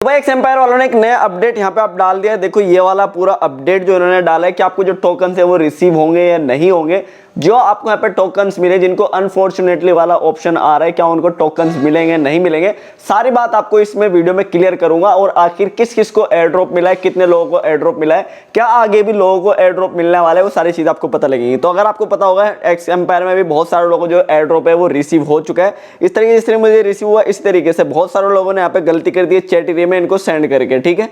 तो भाई x empire वालों ने एक नया अपडेट यहाँ पे आप डाल दिया है। देखो ये वाला पूरा अपडेट जो इन्होंने डाला है कि आपको जो टोकन है वो रिसीव होंगे या नहीं होंगे। जो आपको यहाँ पे टोकन्स मिले, जिनको अनफॉर्चुनेटली वाला ऑप्शन आ रहा है, क्या उनको टोकन्स मिलेंगे नहीं मिलेंगे, सारी बात आपको इसमें वीडियो में क्लियर करूंगा। और आखिर किस किस को एयर ड्रॉप मिला है, कितने लोगों को एयर ड्रॉप मिला है, क्या आगे भी लोगों को एयर ड्रॉप मिलने वाला है, वो सारी चीज आपको पता लगेगी। तो अगर आपको पता होगा एक्स एम्पायर में भी बहुत सारे लोगों को जो एयर ड्रॉप है वो रिसीव हो चुका है। इस तरीके जिस तरीके मुझे रिसीव हुआ इस तरीके से बहुत सारे लोगों ने यहाँ पे गलती कर दी है चैट एरिया में इनको सेंड करके। ठीक है,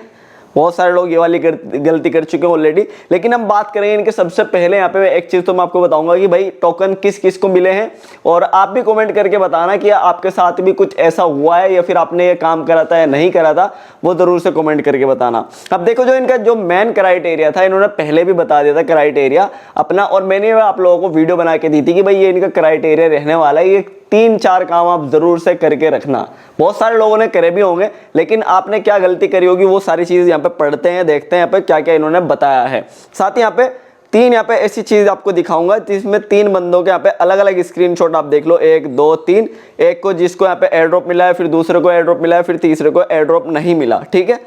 बहुत सारे लोग ये वाली गलती कर चुके हैं ऑलरेडी। लेकिन हम बात करेंगे इनके सबसे पहले यहाँ पे एक चीज तो मैं आपको बताऊंगा कि भाई टोकन किस किस को मिले हैं। और आप भी कमेंट करके बताना कि आपके साथ भी कुछ ऐसा हुआ है या फिर आपने ये काम करा था या नहीं करा था, वो जरूर से कमेंट करके बताना। अब देखो जो इनका जो मेन क्राइटेरिया था इन्होंने पहले भी बता दिया था क्राइटेरिया अपना, और मैंने आप लोगों को वीडियो बना के दी थी कि भाई ये इनका क्राइटेरिया रहने वाला है, ये 3-4 काम आप जरूर से करके रखना। बहुत सारे लोगों ने करे भी होंगे, लेकिन आपने क्या गलती करी होगी वो सारी चीज यहाँ पे पढ़ते हैं, देखते हैं यहाँ पे क्या क्या इन्होंने बताया है। साथ ही यहाँ पे 3 यहाँ पे ऐसी चीज आपको दिखाऊंगा जिसमें 3 बंदों के यहाँ पे अलग अलग स्क्रीनशॉट आप देख लो, 1 2 3। एक को जिसको यहाँ पे एयर ड्रॉप मिला है, फिर दूसरे को एयर ड्रॉप मिला है, फिर तीसरे को एयर ड्रॉप नहीं मिला। ठीक है,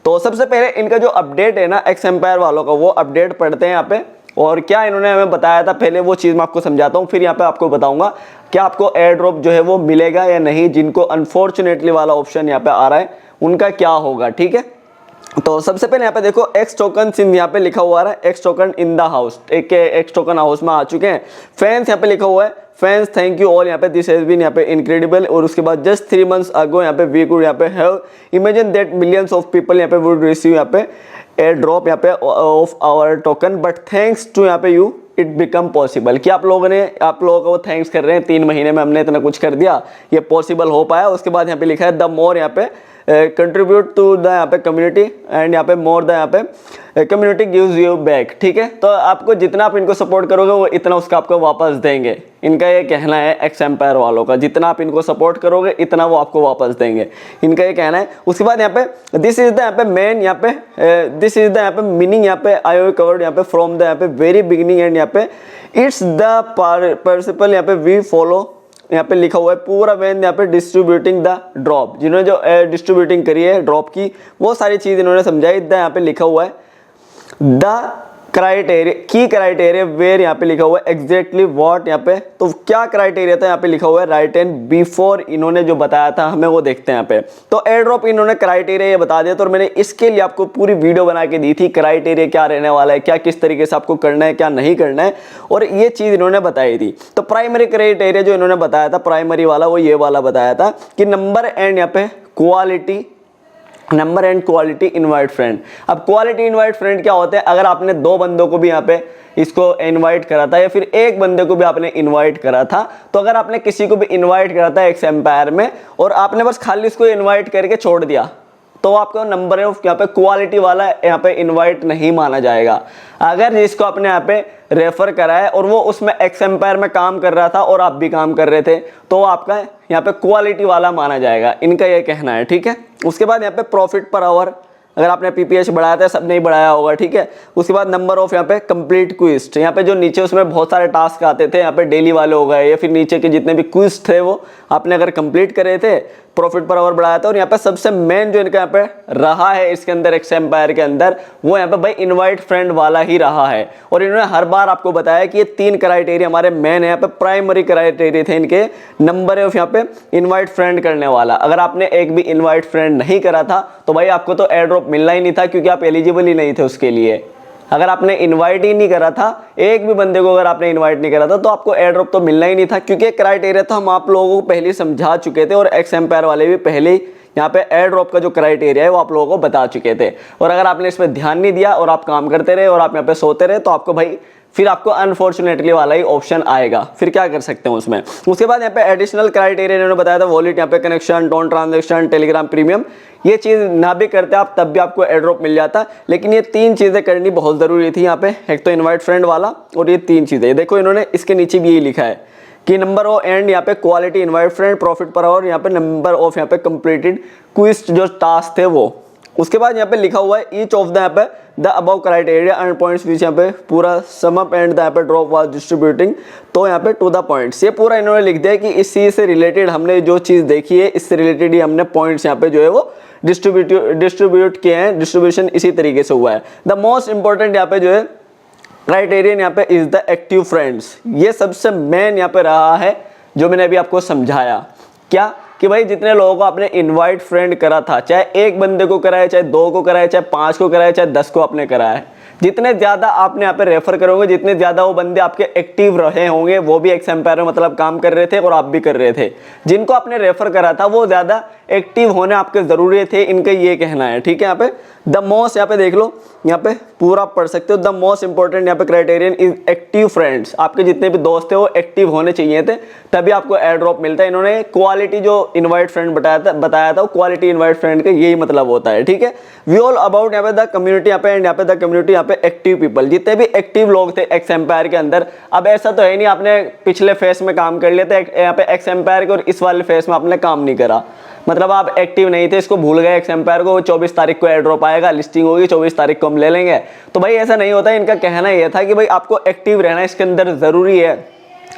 तो सबसे पहले इनका जो अपडेट है ना एक्स एम्पायर वालों का, वो अपडेट पढ़ते हैं यहाँ पे। और क्या इन्होंने हमें बताया था पहले वो चीज मैं आपको समझाता हूँ, फिर यहाँ पे आपको बताऊंगा क्या आपको एयर ड्रॉप जो है वो मिलेगा या नहीं। जिनको अनफॉर्चुनेटली वाला ऑप्शन यहाँ पे आ रहा है उनका क्या होगा। ठीक है, तो सबसे पहले यहाँ पे देखो एक्स टोकन इन यहाँ पे लिखा हुआ है, x token in the house, एक एक्स टोकन हाउस में आ चुके हैं। फैंस यहाँ पे लिखा हुआ है, फैंस थैंक यू ऑल, यहाँ पे दिस हैज बीन यहाँ पे इनक्रेडिबल। और उसके बाद जस्ट 3 months अगो यहाँ पे वी कुड यहाँ पे have imagine that millions of people यहाँ पे वुड रिसीव यहाँ पे एयर ड्रॉप यहाँ पे of our token, but thanks to यहाँ पे यू इट बिकम पॉसिबल। कि आप लोगों को वो थैंक्स कर रहे हैं, 3 महीने में हमने इतना कुछ कर दिया, ये पॉसिबल हो पाया। उसके बाद यहाँ पे लिखा है द मोर यहाँ पे कंट्रीब्यूट टू द यहाँ पे कम्युनिटी एंड यहाँ पे मोर द यहाँ पे कम्युनिटी गिव्स यू बैक। ठीक है, तो आपको जितना आप इनको सपोर्ट करोगे वो इतना उसका आपको वापस देंगे। इनका ये कहना है एक्स एम्पायर वालों का, जितना आप इनको सपोर्ट करोगे इतना वो आपको वापस देंगे, इनका ये कहना है। उसके बाद यहाँ पे दिस इज द यहाँ पे मेन यहाँ पे दिस इज द यहाँ पे मीनिंग यहाँ पे आई कवर्ड यहाँ पे फ्रॉम द यहाँ पे वेरी बिगिनिंग एंड यहाँ पे इट्स द प्रिंसिपल यहाँ पे वी फॉलो यहाँ पे लिखा हुआ है पूरा वैन यहाँ पे डिस्ट्रीब्यूटिंग द ड्रॉप। जिन्होंने जो डिस्ट्रीब्यूटिंग करी है ड्रॉप की वो सारी चीज इन्होंने समझाई। द यहाँ पे लिखा हुआ है द क्राइटेरिया की क्राइटेरिया वेयर यहाँ पे लिखा हुआ है एग्जैक्टली व्हाट यहाँ पे, तो क्या क्राइटेरिया था यहाँ पे लिखा हुआ है राइट एंड बिफोर इन्होंने जो बताया था हमें वो देखते हैं यहाँ पे। तो एयर ड्रॉप इन्होंने क्राइटेरिया ये बता दिया, तो मैंने इसके लिए आपको पूरी वीडियो बना के दी थी क्राइटेरिया क्या रहने वाला है, क्या किस तरीके से आपको करना है क्या नहीं करना है, और ये चीज इन्होंने बताई थी। तो प्राइमरी क्राइटेरिया जो इन्होंने बताया था प्राइमरी वाला वो ये वाला बताया था कि नंबर एंड यहाँ पे quality, number and quality invite friend. अब क्वालिटी इनवाइट फ्रेंड क्या होते हैं, अगर आपने 2 बंदों को भी यहाँ पे इसको इनवाइट करा था या फिर एक बंदे को भी आपने इनवाइट करा था, तो अगर आपने किसी को भी इनवाइट करा था एक्स एम्पायर में और आपने बस खाली इसको इनवाइट करके छोड़ दिया, तो आपको नंबर ऑफ यहाँ पे क्वालिटी वाला यहाँ पे इनवाइट नहीं माना जाएगा। अगर जिसको आपने यहाँ पे रेफर करा है और वो उसमें एक्स एम्पायर में काम कर रहा था और आप भी काम कर रहे थे, तो आपका यहाँ पे क्वालिटी वाला माना जाएगा, इनका ये कहना है। ठीक है, उसके बाद यहाँ पे प्रॉफिट पर आवर, अगर आपने पीपीएच बढ़ाया था, सब नहीं बढ़ाया होगा। ठीक है, उसके बाद नंबर ऑफ यहाँ पे कंप्लीट क्विस्ट, यहाँ पे जो नीचे उसमें बहुत सारे टास्क आते थे, यहाँ पे डेली वाले हो गए या फिर नीचे के जितने भी क्विस्ट थे वो आपने अगर कंप्लीट करे थे, प्रॉफिट पर आवर बढ़ाया था। और यहाँ पे सबसे मेन जो इनका यहाँ पे रहा है इसके अंदर एक्स एम्पायर के अंदर, वो यहाँ पे भाई इनवाइट फ्रेंड वाला ही रहा है। और इन्होंने हर बार आपको बताया कि ये 3 क्राइटेरिया हमारे मेन है, यहाँ पे प्राइमरी क्राइटेरिया थे इनके, नंबर ऑफ यहाँ पे इनवाइट फ्रेंड करने वाला। अगर आपने एक भी इनवाइट फ्रेंड नहीं करा था तो भाई आपको तो एयर ड्रॉप मिलना ही नहीं था, क्योंकि आप एलिजिबल ही नहीं थे उसके लिए। अगर आपने इनवाइट ही नहीं करा था, एक भी बंदे को अगर आपने इनवाइट नहीं करा था, तो आपको एयर ड्रॉप तो मिलना ही नहीं था, क्योंकि क्राइटेरिया तो हम आप लोगों को पहले समझा चुके थे और एक्स एम्पायर वाले भी पहले यहाँ पे एयर ड्रॉप का जो क्राइटेरिया है वो आप लोगों को बता चुके थे। और अगर आपने इसमें ध्यान नहीं दिया और आप काम करते रहे और आप यहाँ पे सोते रहे, तो आपको भाई फिर आपको अनफॉर्चुनेटली वाला ही ऑप्शन आएगा, फिर क्या कर सकते हैं उसमें। उसके बाद यहाँ पे एडिशनल क्राइटेरिया इन्होंने बताया था वॉलेट यहाँ पे connection, don't transaction, Telegram premium, ये चीज ना भी करते आप तब भी आपको एयर ड्रॉप मिल जाता। लेकिन ये 3 चीजें करनी बहुत जरूरी थी यहाँ पे, एक तो इनवाइट फ्रेंड वाला और ये 3 चीजें। देखो इन्होंने इसके नीचे भी यही लिखा है कि नंबर ऑफ एंड यहाँ पे quality invite friend, profit per hour, यहाँ पे नंबर ऑफ यहाँ पे कंप्लीटेड क्विज जो टास्क थे वो, उसके बाद यहाँ पे लिखा हुआ है ईच ऑफ द यहाँ पे the above criteria and points which यहाँ पे पूरा सम अप एंड द यहाँ पे ड्रॉप वाज डिस्ट्रीब्यूटिंग, तो यहाँ पे टू द पॉइंट्स, ये पूरा इन्होंने लिख दिया कि इस चीज़ से रिलेटेड हमने जो चीज़ देखी है इससे रिलेटेड ही हमने पॉइंट्स यहाँ पे जो है वो डिस्ट्रीब्यूट किए हैं, डिस्ट्रीब्यूशन इसी तरीके से हुआ है। द मोस्ट इंपॉर्टेंट यहाँ पे जो है क्राइटेरियन यहाँ पे इज द एक्टिव फ्रेंड्स, ये सबसे मेन यहाँ पे रहा है जो मैंने अभी आपको समझाया। क्या कि भाई जितने लोगों को आपने इनवाइट फ्रेंड करा था, चाहे एक बंदे को कराया, चाहे 2 को कराया, चाहे 5 को कराया, चाहे 10 को आपने कराया है, जितने ज़्यादा आपने यहाँ पे रेफर करोगे, जितने ज़्यादा वो बंदे आपके एक्टिव रहे होंगे, वो भी एक्सएम्पायर में मतलब काम कर रहे थे और आप भी कर रहे थे, जिनको आपने रेफर करा था वो ज़्यादा एक्टिव होने आपके ज़रूरी थे, इनका ये कहना है। ठीक है, यहाँ पे द मोस्ट, यहाँ पे देख लो, यहाँ पे पूरा पढ़ सकते हो। द मोस्ट इंपॉर्टेंट यहाँ पे क्राइटेरियन इज एक्टिव फ्रेंड्स, आपके जितने भी दोस्त थे वो एक्टिव होने चाहिए थे, तभी आपको एयर ड्रॉप मिलता है। इन्होंने क्वालिटी जो इनवाइट फ्रेंड बताया था वो क्वालिटी इनवाइट फ्रेंड का यही मतलब होता है। ठीक है, वी ऑल अबाउट यहाँ पे द कम्युनिटी, यहाँ पे एंड यहाँ पे द कम्युनिटी, यहाँ पे एक्टिव पीपल, जितने भी एक्टिव लोग थे एक्सएम्पायर के अंदर। अब ऐसा तो है नहीं आपने पिछले फेस में काम कर लिया था यहाँ पे एक्सएम्पायर के और इस वाले फेस में आपने काम नहीं करा, मतलब आप एक्टिव नहीं थे, इसको भूल गए एक्सएम्पायर को, 24 तारीख को एयर ड्रॉप आएगा, लिस्टिंग होगी 24 तारीख को हम ले लेंगे, तो भाई ऐसा नहीं होता। इनका कहना यह था कि भाई आपको एक्टिव रहना इसके अंदर ज़रूरी है।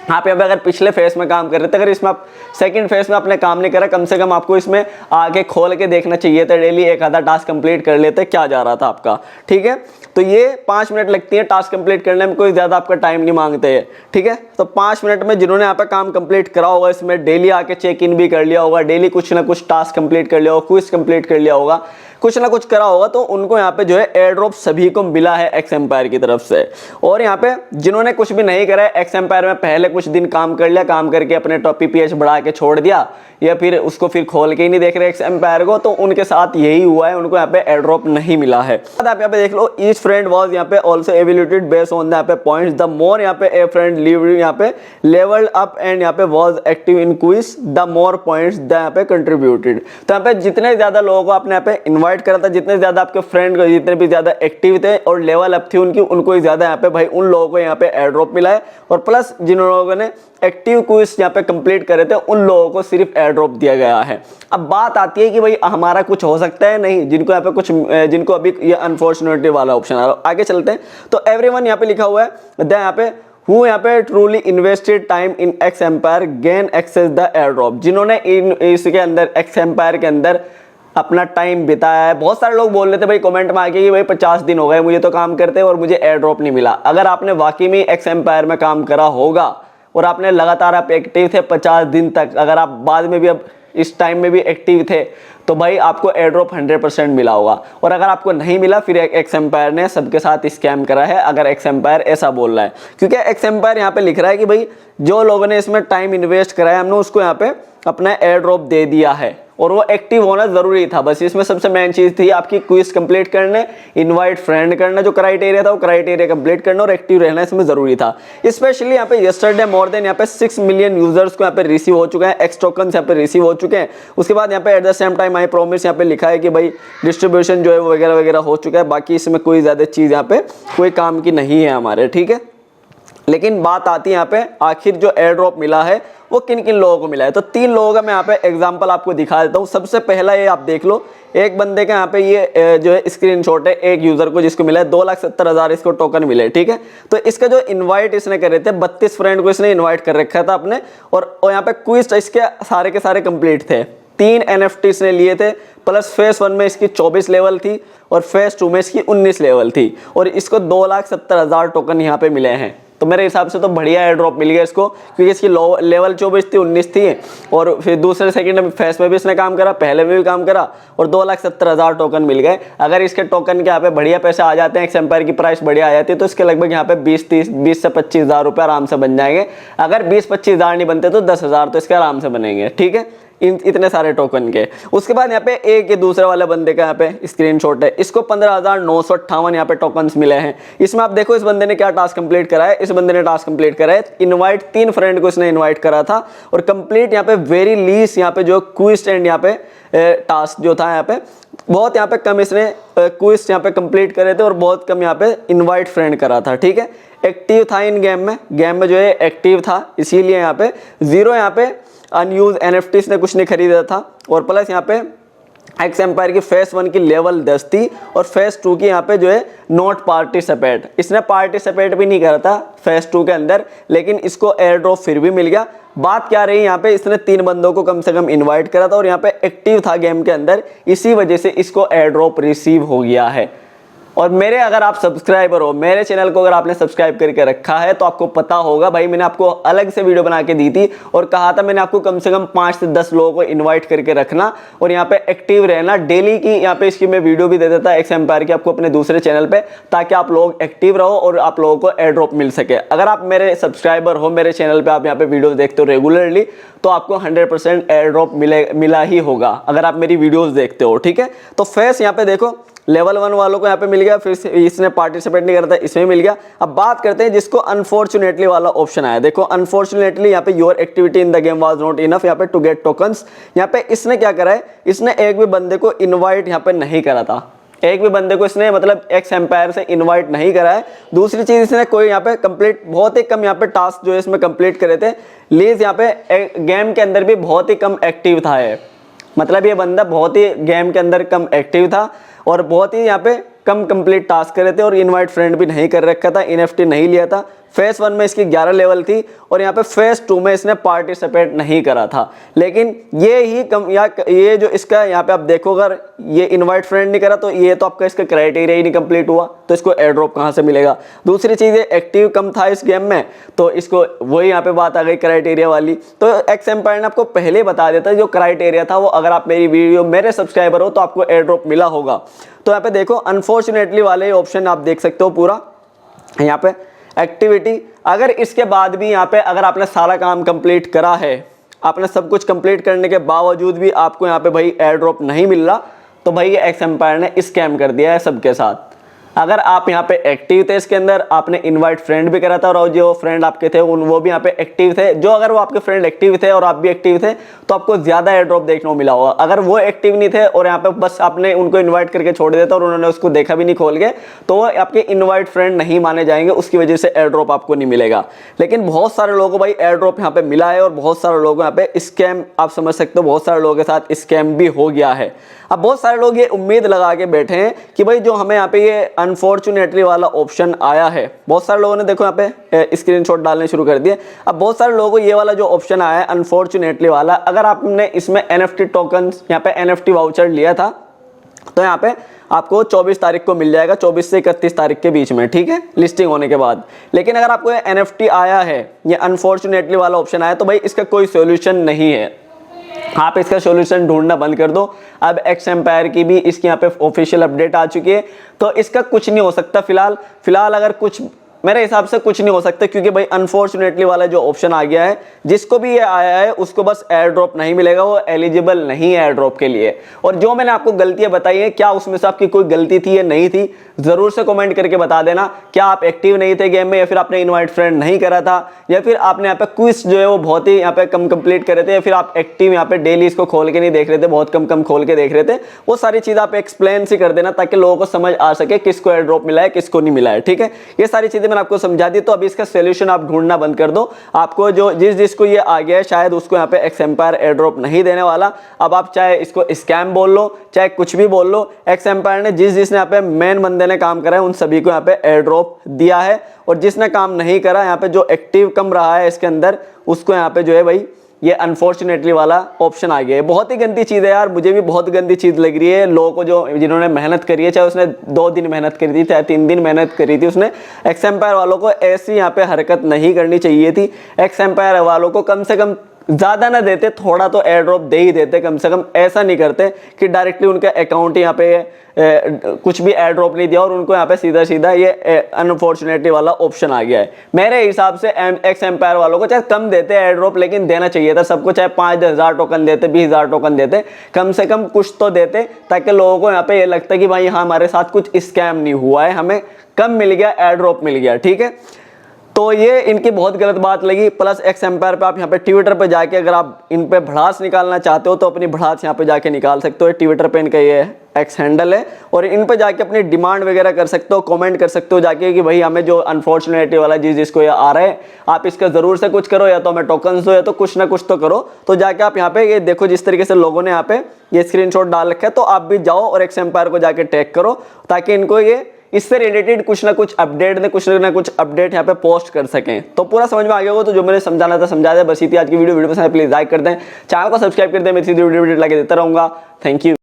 आप यहाँ पे अगर पिछले फेस में काम कर रहे थे, अगर इसमें आप सेकंड फेस में आपने काम नहीं करा, कम से कम आपको इसमें आगे खोल के देखना चाहिए था, डेली एक आधा टास्क कंप्लीट कर लेते, क्या जा रहा था आपका। ठीक है, तो ये 5 मिनट लगती है टास्क कंप्लीट करने में, कोई ज़्यादा आपका टाइम नहीं मांगते हैं। ठीक है, तो 5 मिनट में जिन्होंने यहाँ पे काम कंप्लीट करा होगा, इसमें डेली आके चेक इन भी कर लिया होगा, डेली कुछ ना कुछ टास्क कंप्लीट कर लिया होगा, क्विज कंप्लीट कर लिया होगा, कुछ ना कुछ करा होगा, तो उनको यहाँ पे जो है एयर ड्रॉप सभी को मिला है एक्सएम्पायर की तरफ से। और यहाँ पे जिन्होंने कुछ भी नहीं करा है, एक्सएम्पायर में पहले कुछ दिन काम कर लिया, काम करके अपने टॉप पीपीएच बढ़ा के छोड़ दिया, या फिर उसको फिर खोल के ही नहीं देख रहे एक्सएम्पायर को, तो उनके साथ यही हुआ है, उनको यहाँ पे एयर ड्रॉप नहीं मिला है। आप यहाँ पे देख लो, ईच फ्रेंड वाज यहाँ पे ऑल्सो एवेल्यूएटेड बेस्ड ऑन द यहाँ पे पॉइंट्स, द मोर यहाँ पे ए फ्रेंड लीव यहाँ पे लेवल्ड अप एंड यहाँ पे was active in quiz, the more points the यहाँ पे कंट्रीब्यूटेड। तो यहाँ पे जितने ज्यादा लोगों को आपने यहाँ पे इन्वाइट करा था, जितने ज्यादा आपके फ्रेंड जितने भी ज्यादा एक्टिव थे और लेवल अप थी उनकी, उनको ही ज्यादा यहाँ पे भाई उन लोगों को यहाँ पे एयर ड्रॉप मिला है। और प्लस जिन लोगों ने एक्टिव क्विज यहाँ पे कंप्लीट करे थे उन लोगों को सिर्फ एयर ड्रॉप दिया गया है। अब बात आती है कि भाई हमारा कुछ हो सकता है, नहीं, जिनको यहाँ पे कुछ, जिनको अभी ये अनफॉर्चुनेटली वाला ऑप्शन आ रहा है। आगे चलते हैं, तो एवरीवन यहाँ पे लिखा हुआ है द यहाँ पे हु यहाँ पे truly invested time in X Empire gain access the airdrop, जिन्होंने इसके अंदर एक्सएम्पायर के अंदर अपना टाइम बिताया है। बहुत सारे लोग बोल रहे थे भाई कमेंट में आके कि भाई 50 दिन हो गए मुझे तो काम करते और मुझे एयर ड्रॉप नहीं मिला। अगर आपने वाकई में एक्सएम्पायर में काम करा होगा और आपने लगातार आप एक्टिव थे 50 दिन तक, अगर आप बाद में भी अब इस टाइम में भी एक्टिव थे, तो भाई आपको एयर ड्रॉप 100% मिला होगा। और अगर आपको नहीं मिला, फिर एक्सएम्पायर ने सबके साथ स्कैम करा है, अगर एक्सएम्पायर ऐसा बोल रहा है, क्योंकि एक्सएम्पायर यहाँ पे लिख रहा है कि भाई जो लोगों ने इसमें टाइम इन्वेस्ट करा है हमने उसको यहाँ पे अपना एयर ड्रॉप दे दिया है, और वो एक्टिव होना जरूरी था। बस इसमें सबसे मेन चीज थी आपकी क्विज कंप्लीट करने, इनवाइट फ्रेंड करना, जो क्राइटेरिया था वो क्राइटेरिया कंप्लीट करना और एक्टिव रहना इसमें जरूरी था। स्पेशली यहाँ पे यस्टरडे मोर देन यहाँ पे 6 मिलियन यूजर्स को यहाँ पे रिसीव हो चुके हैं, एक्स टोकन्स यहाँ पे रिसीव हो चुके हैं। उसके बाद यहाँ पे at the same time I promise यहाँ पे लिखा है कि भाई डिस्ट्रीब्यूशन जो है वो वगैरह वगैरह हो चुका है। बाकी इसमें कोई ज्यादा चीज यहाँ पे कोई काम की नहीं है हमारे, ठीक है। लेकिन बात आती है यहाँ पे आखिर जो एयर ड्रॉप मिला है वो किन किन लोगों को मिला है। तो 3 लोगों का मैं यहाँ पे एग्जांपल आपको दिखा देता हूँ। सबसे पहला ये आप देख लो, एक बंदे का यहाँ पे ये जो है स्क्रीनशॉट है, एक यूजर को जिसको मिला है 2,70,000 इसको टोकन मिले, ठीक है। तो इसका जो इनवाइट इसने करे थे 32 फ्रेंड को इसने इन्वाइट कर रखा था अपने, और यहाँ पे क्विज इसके सारे के सारे कंप्लीट थे। 3 NFT इसने लिए थे, प्लस फेस 1 में इसकी 24 लेवल थी और फेस 2 में इसकी 19 लेवल थी, और इसको 2,70,000 टोकन यहाँ पे मिले हैं। तो मेरे हिसाब से तो बढ़िया एयर ड्रॉप मिल गया इसको, क्योंकि इसकी लेवल 24 थी, 19 थी, और फिर दूसरे सेकंड फेस में भी इसने काम करा, पहले में भी काम करा, और 2,70,000 टोकन मिल गए। अगर इसके टोकन के यहाँ पे बढ़िया पैसे आ जाते हैं, एक्सएम्पायर की प्राइस बढ़िया आ जाती है, तो इसके लगभग यहाँ पे 20 से 25 हज़ार रुपये आराम से बन जाएंगे। अगर 20-25 हज़ार नहीं बनते तो 10,000 तो इसके आराम से बनेंगे, ठीक है, इतने सारे टोकन के। उसके बाद यहाँ पे एक ये दूसरे वाले बंदे का यहाँ पे स्क्रीनशॉट है, इसको 15,958 यहाँ पे टोकन्स मिले हैं। इसमें आप देखो इस बंदे ने क्या टास्क कंप्लीट करा है। इस बंदे ने टास्क कंप्लीट करा है, इनवाइट 3 फ्रेंड को इसने इनवाइट करा था, और कंप्लीट यहाँ पे वेरी लीस्ट यहाँ पे जो क्विज एंड यहाँ पे टास्क जो था यहाँ पे बहुत यहाँ पे कम इसने क्विज यहाँ पे कंप्लीट करे थे, और बहुत कम यहाँ पे इनवाइट फ्रेंड करा था, ठीक है। एक्टिव था इन गेम में जो है एक्टिव था, इसीलिए यहाँ पे 0 यहाँ पे अनयूज NFTs ने कुछ नहीं खरीदा था, और प्लस यहाँ पे एक्स एम्पायर की फेस 1 की लेवल 10 थी और फेस 2 की यहाँ पे जो है नॉट पार्टिसिपेट, इसने पार्टिसिपेट भी नहीं करा था फेस 2 के अंदर, लेकिन इसको एयर ड्रॉप फिर भी मिल गया। बात क्या रही यहाँ पे, इसने 3 बंदों को कम से कम इनवाइट करा था और यहाँ पे एक्टिव था गेम के अंदर, इसी वजह से इसको एयर ड्रॉप रिसीव हो गया है। और मेरे अगर आप सब्सक्राइबर हो, मेरे चैनल को अगर आपने सब्सक्राइब करके रखा है तो आपको पता होगा भाई, मैंने आपको अलग से वीडियो बना के दी थी और कहा था मैंने आपको कम से कम 5 से 10 लोगों को इनवाइट करके रखना और यहाँ पे एक्टिव रहना डेली की। यहाँ पे इसकी मैं वीडियो भी दे देता एक्स एम्पायर की आपको अपने दूसरे चैनल पे, ताकि आप लोग एक्टिव रहो और आप लोगों को एयर ड्रॉप मिल सके। अगर आप मेरे सब्सक्राइबर हो, मेरे चैनल पे आप यहाँ पे वीडियो देखते हो रेगुलरली, तो आपको 100% एयर ड्रॉप मिला ही होगा अगर आप मेरी वीडियोस देखते हो, ठीक है। तो फेस यहाँ पे देखो लेवल 1 वालों को यहाँ पे मिल गया, फिर इसने पार्टिसिपेट नहीं करता इसमें मिल गया। अब बात करते हैं जिसको अनफॉर्चुनेटली वाला ऑप्शन आया। देखो अनफॉर्चुनेटली यहाँ पे your activity in the game was not enough यहाँ पे टू गेट टोकन्स। यहाँ पे इसने क्या करा है, इसने एक भी बंदे को इन्वाइट यहाँ पे नहीं करा था, एक भी बंदे को इसने मतलब एक्स एम्पायर से इनवाइट नहीं करा है। दूसरी चीज इसने कोई यहाँ पे कंप्लीट, बहुत ही कम यहाँ पे टास्क जो है इसमें कंप्लीट करे थे। लीज यहाँ पे गेम के अंदर भी बहुत ही कम एक्टिव था है, मतलब ये बंदा बहुत ही गेम के अंदर कम एक्टिव था और बहुत ही यहाँ पे कम कंप्लीट टास्क करे थे और इनवाइट फ्रेंड भी नहीं कर रखा था, एनएफटी नहीं लिया था। फेस 1 में इसकी 11 लेवल थी और यहाँ पे फेस 2 में इसने पार्टिसिपेट नहीं करा था। लेकिन ये ही कम ये जो इसका यहाँ पे आप देखो, अगर ये इनवाइट फ्रेंड नहीं करा तो ये तो आपका इसका क्राइटेरिया ही नहीं कंप्लीट हुआ, तो इसको एयर ड्रॉप कहाँ से मिलेगा। दूसरी चीज़ ये एक्टिव कम था इस गेम में, तो इसको वही यहाँ पे बात आ गई क्राइटेरिया वाली। तो एक्स एम्पायर ने आपको पहले बता देता जो क्राइटेरिया था वो, अगर आप मेरी वीडियो मेरे सब्सक्राइबर हो तो आपको एयर ड्रॉप मिला होगा। तो यहाँ पे देखो अनफॉर्चुनेटली वाले ऑप्शन आप देख सकते हो पूरा यहाँ पे एक्टिविटी। अगर इसके बाद भी यहाँ पे अगर आपने सारा काम कंप्लीट करा है, आपने सब कुछ कंप्लीट करने के बावजूद भी आपको यहाँ पे भाई एयर ड्रॉप नहीं मिल रहा, तो भाई ये एक्स एम्पायर ने स्कैम कर दिया है सबके साथ। अगर आप यहाँ पे एक्टिव थे इसके अंदर, आपने इनवाइट फ्रेंड भी करा था और जो फ्रेंड आपके थे वो भी यहाँ पे एक्टिव थे, जो अगर वो आपके फ्रेंड एक्टिव थे और आप भी एक्टिव थे तो आपको ज्यादा एयर ड्रॉप देखने को मिला होगा। अगर वो एक्टिव नहीं थे और यहाँ पे बस आपने उनको इन्वाइट करके छोड़ दिया था और उन्होंने उसको देखा भी नहीं खोल के, तो वो आपके इन्वाइट फ्रेंड नहीं माने जाएंगे, उसकी वजह से एयर ड्रॉप आपको नहीं मिलेगा। लेकिन बहुत सारे लोगों को भाई एयर ड्रॉप यहाँ पे मिला है और बहुत सारे लोगों को यहाँ पे स्कैम, आप समझ सकते हो बहुत सारे लोगों के साथ स्कैम भी हो गया है। अब बहुत सारे लोग ये उम्मीद लगा के बैठे हैं कि भाई जो हमें यहाँ पे ये अनफॉर्चुनेटली वाला ऑप्शन आया है, बहुत सारे लोगों ने देखो यहाँ पे स्क्रीनशॉट डालने शुरू कर दिए। अब बहुत सारे लोगों को ये वाला जो ऑप्शन आया है अनफॉर्चुनेटली वाला, अगर आपने इसमें NFT टोकन्स यहाँ पे NFT वाउचर लिया था तो यहाँ पे आपको 24 तारीख को मिल जाएगा, 24 से 31 तारीख के बीच में, ठीक है, लिस्टिंग होने के बाद। लेकिन अगर आपको NFT आया है, ये अनफॉर्चुनेटली वाला ऑप्शन आया, तो भाई इसका कोई सोल्यूशन नहीं है, आप इसका सॉल्यूशन ढूंढना बंद कर दो। अब एक्स एम्पायर की भी इसकी यहाँ पे ऑफिशियल अपडेट आ चुकी है, तो इसका कुछ नहीं हो सकता फिलहाल अगर कुछ मेरे हिसाब से कुछ नहीं हो सकता, क्योंकि भाई अनफॉर्चुनेटली वाला जो ऑप्शन आ गया है, जिसको भी ये आया है उसको बस एयर ड्रॉप नहीं मिलेगा, वो एलिजिबल नहीं है एयर ड्रॉप के लिए। और जो मैंने आपको गलतियां बताई हैं, क्या उसमें से आपकी कोई गलती थी या नहीं थी, जरूर से कमेंट करके बता देना। क्या आप एक्टिव नहीं थे गेम में, या फिर आपने इन्वाइट फ्रेंड नहीं करा था, या फिर आपने यहाँ पे क्विज जो है वो बहुत ही यहाँ पे कम कंप्लीट करे थे, या फिर आप एक्टिव यहाँ पे डेली इसको खोल के नहीं देख रहे थे, बहुत कम खोल के देख रहे थे। वो सारी चीज आप एक्सप्लेन सी कर देना ताकि लोगों को समझ आ सके किसको एयर ड्रॉप मिला है किसको नहीं मिला है, ठीक है। ये सारी चीजें मैंने आपको समझा दी, तो अभी इसका सोल्यूशन आप ढूंढना बंद कर दो। आपको जो जिसको ये आ गया है शायद उसको यहाँ पे एक्स एम्पायर एयर ड्रॉप नहीं देने वाला। अब आप चाहे इसको स्कैम बोल लो चाहे कुछ भी बोल लो, एक्स एम्पायर ने जिसने यहाँ पे मेन बंदे ने काम करा है उन सभी को यहाँ पे एयर ड्रॉप दिया है, और जिसने काम नहीं करा यहाँ पे जो एक्टिव कम रहा है इसके अंदर उसको यहाँ पे जो है भाई ये अनफॉर्चुनेटली वाला ऑप्शन आ गया है। बहुत ही गंदी चीज़ है यार, मुझे भी बहुत गंदी चीज़ लग रही है लोगों को, जो जिन्होंने मेहनत करी है, चाहे उसने 2 दिन मेहनत करी थी चाहे 3 दिन मेहनत करी थी, उसने एक्स एम्पायर वालों को ऐसी यहाँ पे हरकत नहीं करनी चाहिए थी। एक्स एम्पायर वालों को कम से कम ज़्यादा ना देते, थोड़ा तो एयर ड्रॉप दे ही देते कम से कम। ऐसा नहीं करते कि डायरेक्टली उनका अकाउंट यहाँ पे कुछ भी एयर ड्रॉप नहीं दिया और उनको यहाँ पे सीधा ये अनफॉर्चुनेटली वाला ऑप्शन आ गया है। मेरे हिसाब से एक्स एम्पायर वालों को चाहे कम देते एयर ड्रॉप, लेकिन देना चाहिए था सबको, चाहे 5,000 टोकन देते, 20,000 टोकन देते, कम से कम कुछ तो देते, ताकि लोगों को यहाँ पे ये लगता है कि भाई हाँ हमारे साथ कुछ स्कैम नहीं हुआ है, हमें कम मिल गया, एयर ड्रॉप मिल गया, ठीक है। तो ये इनकी बहुत गलत बात लगी। प्लस एक्स एम्पायर पे आप यहाँ पे ट्विटर पे जाके अगर आप इन पे भड़ास निकालना चाहते हो तो अपनी भड़ास यहाँ पे जाके निकाल सकते हो। ट्विटर पे इनका ये एक्स हैंडल है और इन पे जाके अपनी डिमांड वगैरह कर सकते हो, कमेंट कर सकते हो जाके कि भाई हमें जो अनफॉर्चुनेटली वाला चीज जिसको ये आ रहा है आप इसका जरूर से कुछ करो, या तो हमें टोकन दो या तो कुछ ना कुछ तो करो। तो जाके आप यहाँ पे ये देखो जिस तरीके से लोगों ने यहाँ पे ये स्क्रीनशॉट डाल रखा है, तो आप भी जाओ और एक्स एम्पायर को जाके टैग करो ताकि इनको ये इससे रिलेटेड कुछ ना कुछ अपडेट ने कुछ ना कुछ अपडेट यहाँ पे पोस्ट कर सकें। तो पूरा समझ में आ गया होगा। तो जो मैंने समझाना था समझा दिया। बस इतनी आज की वीडियो पसंद है प्लीज लाइक कर दें, चैनल को सब्सक्राइब कर दें। मैं इसी वीडियो लाइक देता रहूंगा। Thank you.